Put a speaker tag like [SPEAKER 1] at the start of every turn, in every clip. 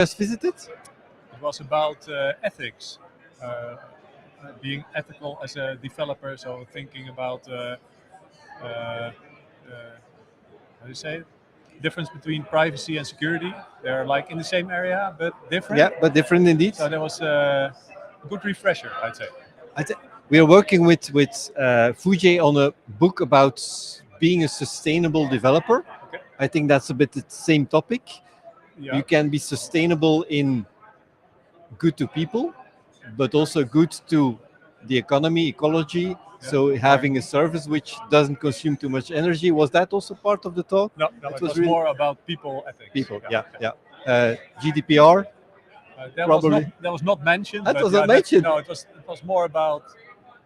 [SPEAKER 1] just visited?
[SPEAKER 2] It was about ethics, being ethical as a developer. So thinking about uh, how do you say it? Difference between privacy and security. They're like in the same area but different.
[SPEAKER 1] Yeah, but different indeed.
[SPEAKER 2] So that was a good refresher, I'd say.
[SPEAKER 1] I th- we are working with Foojay on a book about being a sustainable developer.
[SPEAKER 2] Okay.
[SPEAKER 1] I think that's a bit the same topic.
[SPEAKER 2] Yeah.
[SPEAKER 1] You can be sustainable in good to people, but also good to the economy, ecology. So having a service which doesn't consume too much energy. Was that also part of the talk?
[SPEAKER 2] No, it was
[SPEAKER 1] really
[SPEAKER 2] more about people ethics.
[SPEAKER 1] people. Yeah. GDPR. Probably.
[SPEAKER 2] That was not mentioned.
[SPEAKER 1] That
[SPEAKER 2] but
[SPEAKER 1] was
[SPEAKER 2] yeah,
[SPEAKER 1] not mentioned.
[SPEAKER 2] No, it was more about,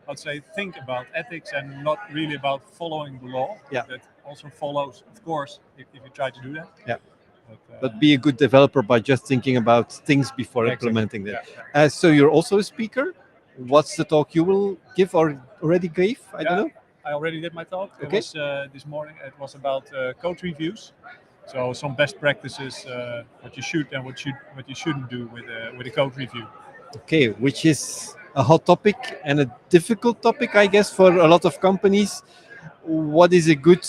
[SPEAKER 2] I'd say, think about ethics and not really about following the law.
[SPEAKER 1] Yeah.
[SPEAKER 2] That also follows, of course, if you try to do that.
[SPEAKER 1] Yeah.
[SPEAKER 2] But
[SPEAKER 1] be a good developer by just thinking about things before
[SPEAKER 2] Exactly.
[SPEAKER 1] implementing them.
[SPEAKER 2] Yeah.
[SPEAKER 1] So you're also a speaker. What's the talk you will give or already gave? I don't know.
[SPEAKER 2] I already did my talk.
[SPEAKER 1] Okay.
[SPEAKER 2] It was this morning. It was about code reviews. So some best practices, what you should and what you shouldn't do with a code review.
[SPEAKER 1] Okay, which is a hot topic and a difficult topic, I guess, for a lot of companies. What is a good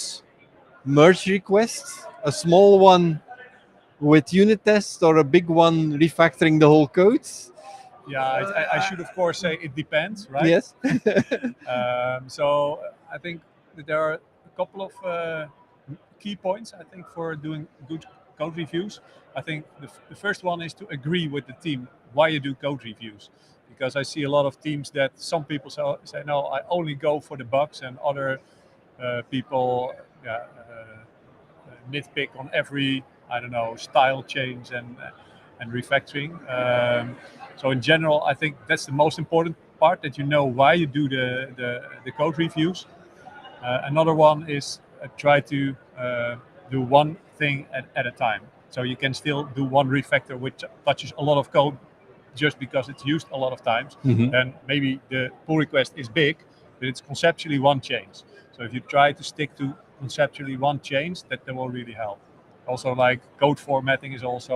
[SPEAKER 1] merge request? A small one with unit tests or a big one refactoring the whole code?
[SPEAKER 2] Yeah, I should of course say it depends, right?
[SPEAKER 1] Yes.
[SPEAKER 2] So I think that there are a couple of key points, I think, for doing good code reviews. I think the first one is to agree with the team why you do code reviews. Because I see a lot of teams that some people say no, I only go for the bugs, and other people nitpick on every, I don't know, style change and refactoring. So in general, I think that's the most important part, that you know why you do the code reviews. Another one is try to do one thing at a time. So you can still do one refactor which touches a lot of code just because it's used a lot of times.
[SPEAKER 1] Mhm.
[SPEAKER 2] Then maybe the pull request is big, but it's conceptually one change. So if you try to stick to conceptually one change, that will really help. Also, like code formatting is also,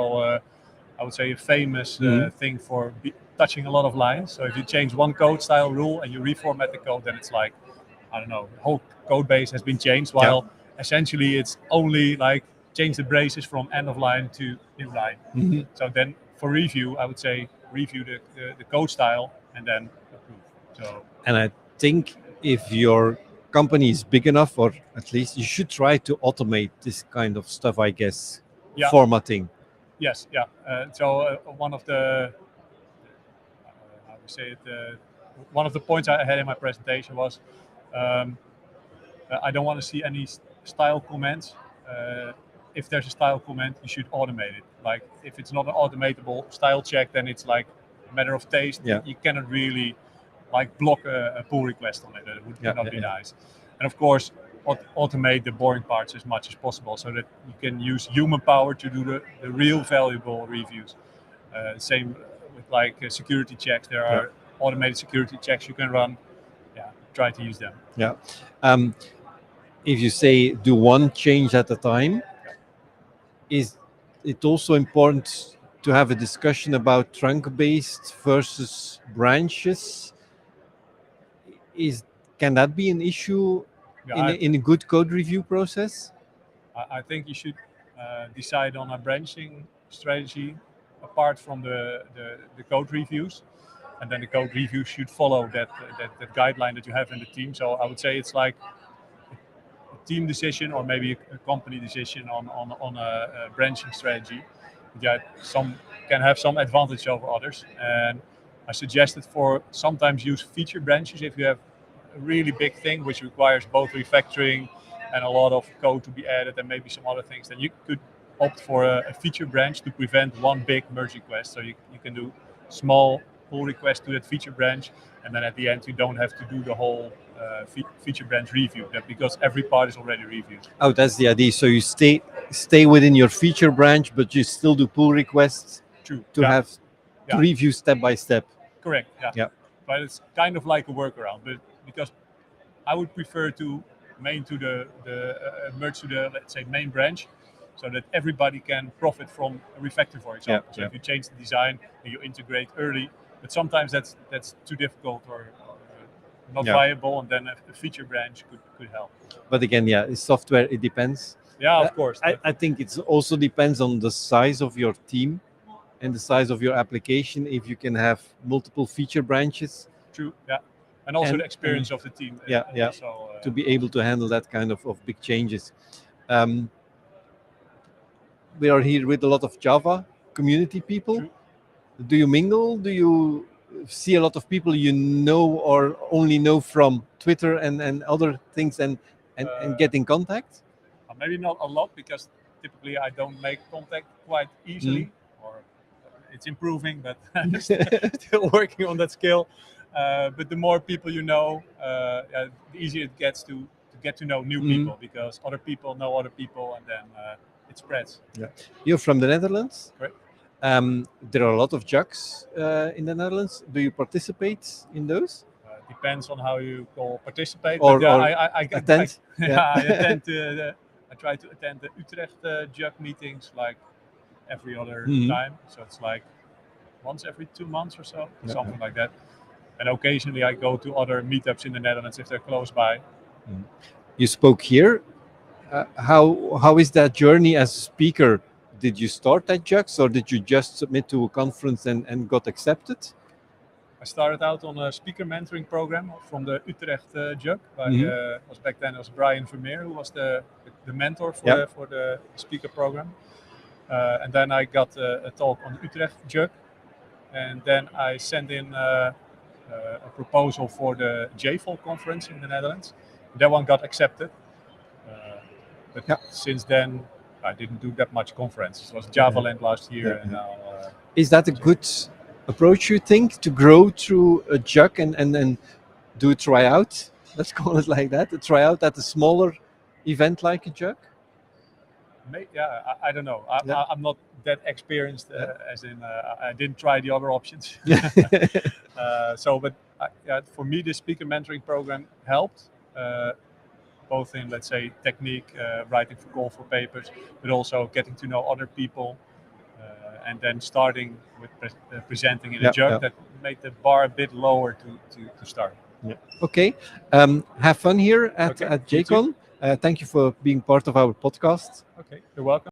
[SPEAKER 2] I would say, a famous thing for touching a lot of lines. So if you change one code style rule and you reformat the code, then it's like, I don't know, the whole code base has been changed, while essentially it's only like change the braces from end of line to new line.
[SPEAKER 1] Mhm.
[SPEAKER 2] So then for review, I would say review the code style and then approve. So
[SPEAKER 1] And I think if your company is big enough, or at least you should try to automate this kind of stuff, I guess.
[SPEAKER 2] Yeah.
[SPEAKER 1] Formatting.
[SPEAKER 2] Yes, yeah. So one of the how do you say it? One of the points I had in my presentation was I don't want to see any style comments. If there's a style comment, you should automate it. Like if it's not an automatable style check, then it's like a matter of taste.
[SPEAKER 1] Yeah.
[SPEAKER 2] You cannot really like block a pull request on it. That would not be nice. And of course, automate the boring parts as much as possible so that you can use human power to do the real valuable reviews. Same with like security checks. There are automated security checks you can run. Yeah, try to use them.
[SPEAKER 1] Yeah. If you say do one change at a time, is it also important to have a discussion about trunk-based versus branches? Can that be an issue in a good code review process?
[SPEAKER 2] I think you should decide on a branching strategy apart from the code reviews, and then the code reviews should follow that guideline that you have in the team. So I would say it's like a team decision or maybe a company decision on a branching strategy. Yeah, some can have some advantage over others, and I suggested for sometimes use feature branches if you have a really big thing which requires both refactoring and a lot of code to be added and maybe some other things. Then you could opt for a feature branch to prevent one big merge request. So you can do small pull requests to that feature branch, and then at the end you don't have to do the whole feature branch review, because every part is already reviewed.
[SPEAKER 1] Oh, that's the idea. So you stay within your feature branch, but you still do pull requests to have to review step by step.
[SPEAKER 2] Correct. Yeah. But it's kind of like a workaround, but because I would prefer to merge to the, let's say, main branch. so that everybody can profit from a refactor, for example. So
[SPEAKER 1] yeah.
[SPEAKER 2] if you change the design and you integrate early, but sometimes that's too difficult or not
[SPEAKER 1] Yeah.
[SPEAKER 2] viable, and then a feature branch could help.
[SPEAKER 1] But again, yeah, it's software, it depends.
[SPEAKER 2] Yeah, of course.
[SPEAKER 1] I think it also depends on the size of your team and the size of your application. If you can have multiple feature branches,
[SPEAKER 2] True. Yeah, and also
[SPEAKER 1] And-
[SPEAKER 2] the experience of the team.
[SPEAKER 1] yeah, yeah,
[SPEAKER 2] Also,
[SPEAKER 1] to be able to handle that kind of big changes. We are here with a lot of Java community people.
[SPEAKER 2] True.
[SPEAKER 1] Do you mingle? Do you see a lot of people you know or only know from Twitter and other things and get in contact?
[SPEAKER 2] Maybe not a lot, because typically I don't make contact quite easily, or it's improving, but still working on that skill. But the more people you know, the easier it gets to get to know new people, because other people know other people, and then it spreads.
[SPEAKER 1] Yeah. You're from the Netherlands.
[SPEAKER 2] Correct.
[SPEAKER 1] There are a lot of JUCs in the Netherlands. Do you participate in those?
[SPEAKER 2] Depends on how you call participate.
[SPEAKER 1] Or-
[SPEAKER 2] but yeah,
[SPEAKER 1] or
[SPEAKER 2] I
[SPEAKER 1] attend?
[SPEAKER 2] I attend I try to attend the Utrecht JUC meetings like every other time. So it's like once every 2 months or so, something like that. And occasionally I go to other meetups in the Netherlands if they're close by.
[SPEAKER 1] You spoke here. How is that journey as a speaker? Did you start at JUCs or did you just submit to a conference and got accepted?
[SPEAKER 2] I started out on a speaker mentoring program from the Utrecht JUC. Was back then it was Brian Vermeer who was the mentor for the speaker program. And then I got a talk on the Utrecht JUC, and then I sent in a proposal for the JCON conference in the Netherlands. That one got accepted. But since then, I didn't do that much conferences. It was JavaLand last year, and now.
[SPEAKER 1] Is that a good approach, you think, to grow through a JUC and then do a tryout? Let's call it like that. A tryout at a smaller event like a JUC?
[SPEAKER 2] I don't know. I'm not that experienced, as in I didn't try the other options. But for me, the speaker mentoring program helped, both in, let's say, technique, writing for call for papers, but also getting to know other people, and then starting with presenting in a JUC. That made the bar a bit lower to start.
[SPEAKER 1] Yeah. Okay. Have fun here at JCON. Thank you for being part of our podcast.
[SPEAKER 2] Okay, you're welcome.